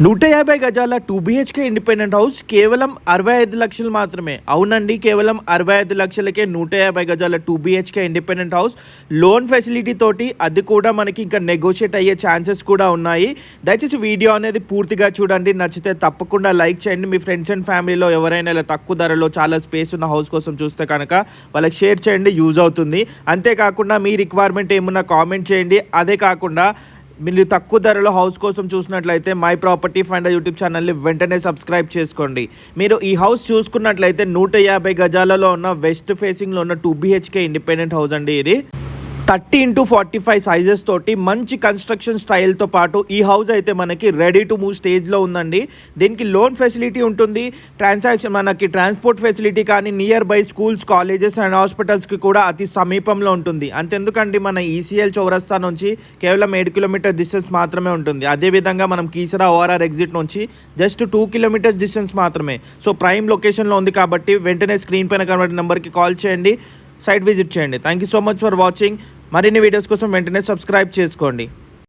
150 గజాల 2 BHK independent house కేవలం 65 లక్షలు మాత్రమే. అవునండి, కేవలం 65 లక్షలకే 150 గజాల 2 BHK independent house loan facility తోటి, అది కూడా మనకి ఇంకా నెగోషియేట్ అయ్యే ఛాన్సెస్ కూడా ఉన్నాయి. దయచేసి వీడియో అనేది పూర్తిగా చూడండి. నచ్చితే తప్పకుండా లైక్ చేయండి. మీ ఫ్రెండ్స్ అండ్ ఫ్యామిలీలో ఎవరైనా ఇలా తక్కువ ధరలో చాలా స్పేస్ ఉన్న హౌస్ కోసం చూస్తే కనుక వాళ్ళకి షేర్ చేయండి, యూజ్ అవుతుంది. అంతేకాకుండా మీ రిక్వైర్మెంట్ ఏమున్నా కామెంట్ చేయండి. అదే కాకుండా మీరు తక్కువ ధరలో హౌస్ కోసం చూసినట్లయితే మై ప్రాపర్టీ ఫైండర్ యూట్యూబ్ ఛానల్ని వెంటనే సబ్స్క్రైబ్ చేసుకోండి. మీరు ఈ హౌస్ చూసుకున్నట్లయితే 150 గజాలలో ఉన్న వెస్ట్ ఫేసింగ్లో ఉన్న 2 BHK ఇండిపెండెంట్ హౌస్ అండి. ఇది 30x45 సైజెస్ తోటి మంచి కన్స్ట్రక్షన్ స్టైల్తో పాటు ఈ హౌస్ అయితే మనకి రెడీ టు మూవ్ స్టేజ్లో ఉందండి. దీనికి లోన్ ఫెసిలిటీ ఉంటుంది. మనకి ట్రాన్స్పోర్ట్ ఫెసిలిటీ కానీ nearby schools, colleges and హాస్పిటల్స్కి కూడా అతి సమీపంలో ఉంటుంది. అంతెందుకండి, మన ECL చౌరస్తా నుంచి కేవలం 7 కిలోమీటర్ డిస్టెన్స్ మాత్రమే ఉంటుంది. అదేవిధంగా మనం కీసరా ORR ఎగ్జిట్ నుంచి జస్ట్ 2 కిలోమీటర్స్ డిస్టెన్స్ మాత్రమే. సో ప్రైమ్ లొకేషన్లో ఉంది కాబట్టి వెంటనే స్క్రీన్ పైన కనబడే నెంబర్కి కాల్ చేయండి, సైట్ విజిట్ చేయండి. Thank you so much for watching. మరిన్ని వీడియోస్ కోసం వెంటనే సబ్స్క్రైబ్ చేసుకోండి.